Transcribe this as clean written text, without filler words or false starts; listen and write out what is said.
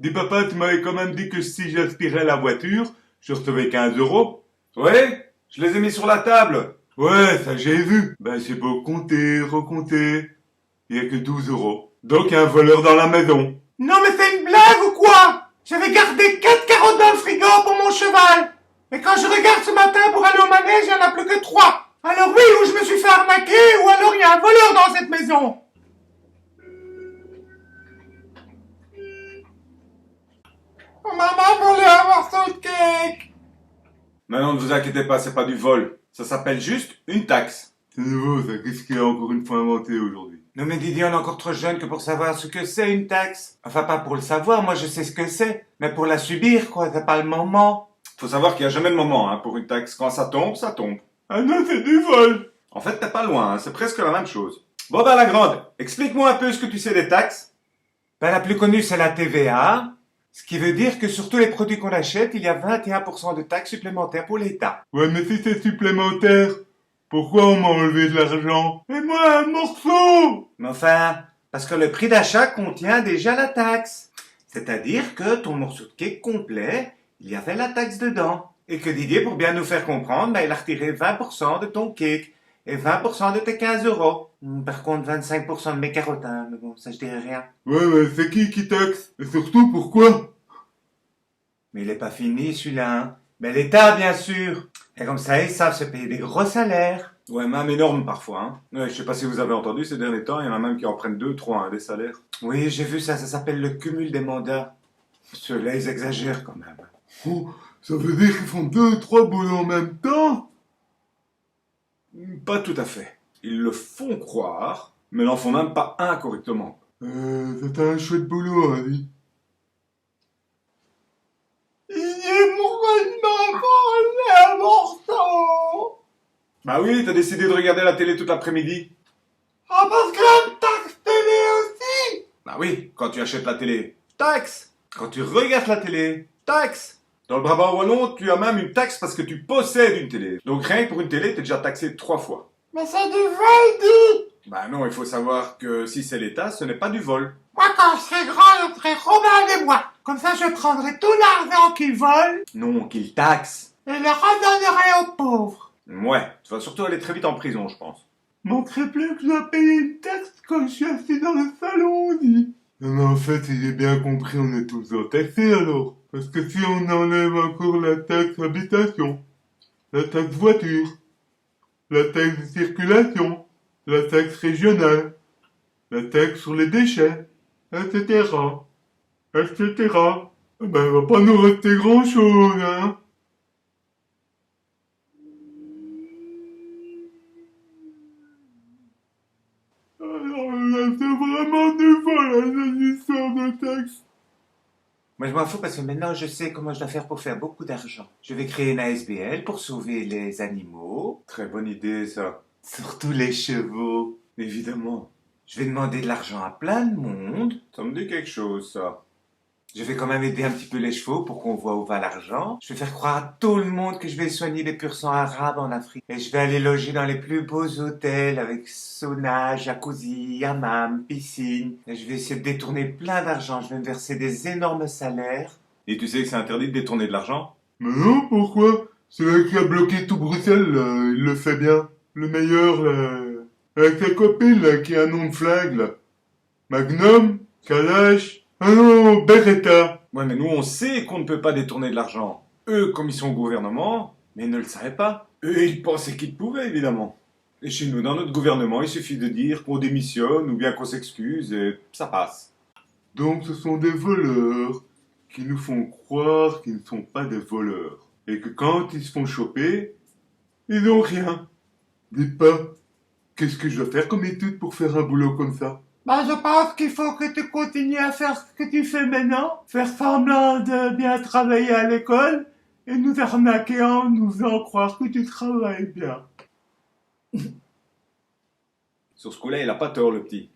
Dis papa, tu m'avais quand même dit que si j'aspirais la voiture, je recevais 15 euros. Ouais, je les ai mis sur la table. Ouais, ça j'ai vu. Ben c'est beau compter, recompter. Il y a que 12 euros. Donc il y a un voleur dans la maison. Non mais c'est une blague ou quoi? J'avais gardé 4 carottes dans le frigo pour mon cheval. Et quand je regarde ce matin pour aller au manège, il n'y en a plus que 3. Alors oui, ou je me suis fait arnaquer, ou alors il y a un voleur dans cette maison. On m'a volé un morceau de cake. Maintenant ne vous inquiétez pas, c'est pas du vol. Ça s'appelle juste une taxe. C'est nouveau ça, qu'est-ce qu'il a encore une fois inventé aujourd'hui? Non mais Didier, on est encore trop jeune que pour savoir ce que c'est une taxe. Enfin pas pour le savoir, moi je sais ce que c'est. Mais pour la subir quoi, c'est pas le moment. Faut savoir qu'il y a jamais de moment hein, pour une taxe. Quand ça tombe, ça tombe. Ah non, c'est du vol. En fait, t'es pas loin, hein, c'est presque la même chose. Bon ben la grande, explique-moi un peu ce que tu sais des taxes. Ben la plus connue c'est la TVA. Ce qui veut dire que sur tous les produits qu'on achète, il y a 21% de taxes supplémentaires pour l'État. Ouais, mais si c'est supplémentaire, pourquoi on m'a enlevé de l'argent? Et moi, un morceau! Mais enfin, parce que le prix d'achat contient déjà la taxe. C'est-à-dire que ton morceau de cake complet, il y avait la taxe dedans. Et que Didier, pour bien nous faire comprendre, ben, il a retiré 20% de ton cake et 20% de tes 15 euros. Par contre, 25% de mes carottes, hein, mais bon, ça je dirais rien. Ouais, mais c'est qui taxe? Et surtout, pourquoi? Mais il est pas fini celui-là, hein. Mais l'État, bien sûr. Et comme ça, ils savent se payer des gros salaires. Ouais, même énorme parfois, hein. Ouais, je sais pas si vous avez entendu ces derniers temps, il y en a même qui en prennent 2, 3, hein, des salaires. Oui, j'ai vu ça, ça s'appelle le cumul des mandats. Ceux-là, ils exagèrent quand même. Oh, ça veut dire qu'ils font 2, 3 boulots en même temps? Pas tout à fait. Ils le font croire, mais n'en font même pas un correctement. C'est un chouette boulot, hein, dit. Un morceau. Bah oui, t'as décidé de regarder la télé toute l'après-midi. Ah, parce qu'il y a une taxe télé aussi. Bah oui, quand tu achètes la télé, taxe. Quand tu regardes la télé, taxe. Dans le Brabant wallon, tu as même une taxe parce que tu possèdes une télé. Donc rien que pour une télé, t'es déjà taxé 3 fois. Mais c'est du vol, dit. Bah non, il faut savoir que si c'est l'État, ce n'est pas du vol. Moi, quand je serai grand, je serai Robin des Bois. Comme ça, je prendrai tout l'argent qu'ils volent Non, qu'il taxe. et le redonnerai aux pauvres. Ouais, tu vas surtout aller très vite en prison, je pense. Manquerait plus que je dois payer une taxe quand je suis assis dans le salon, on dit. Non, mais en fait, si j'ai bien compris, on est tous taxés alors. Parce que si on enlève encore la taxe habitation, la taxe voiture, la taxe de circulation, la taxe régionale, la taxe sur les déchets, etc., etc., ben, il va pas nous rester grand chose, hein. Alors là, c'est vraiment du vol, hein, cette histoire de taxe. Moi, je m'en fous parce que maintenant, je sais comment je dois faire pour faire beaucoup d'argent. Je vais créer une ASBL pour sauver les animaux. Très bonne idée, ça. Surtout les chevaux. Évidemment. Je vais demander de l'argent à plein de monde. Ça me dit quelque chose, ça. Je vais quand même aider un petit peu les chevaux pour qu'on voit où va l'argent. Je vais faire croire à tout le monde que je vais soigner les pur sang arabes en Afrique. Et je vais aller loger dans les plus beaux hôtels avec sauna, jacuzzi, hammam, piscine. Et je vais essayer de détourner plein d'argent. Je vais me verser des énormes salaires. Et tu sais que c'est interdit de détourner de l'argent? Mais non, pourquoi? Celui qui a bloqué tout Bruxelles, là, il le fait bien. Le meilleur, là, avec sa copine, là, qui a un nom de flag, là. Magnum, Kalash, ah non, Beretta. Ouais, mais nous, on sait qu'on ne peut pas détourner de l'argent. Eux, comme ils sont au gouvernement, mais ils ne le savaient pas. Eux, ils pensaient qu'ils pouvaient, évidemment. Et chez nous, dans notre gouvernement, il suffit de dire qu'on démissionne ou bien qu'on s'excuse et ça passe. Donc ce sont des voleurs qui nous font croire qu'ils ne sont pas des voleurs. Et que quand ils se font choper, ils n'ont rien. Dites pas, qu'est-ce que je dois faire comme étude pour faire un boulot comme ça? Bah, je pense qu'il faut que tu continues à faire ce que tu fais maintenant. Faire semblant de bien travailler à l'école et nous arnaquer en nous faisant croire que tu travailles bien. Sur ce coup-là, il a pas tort, le petit.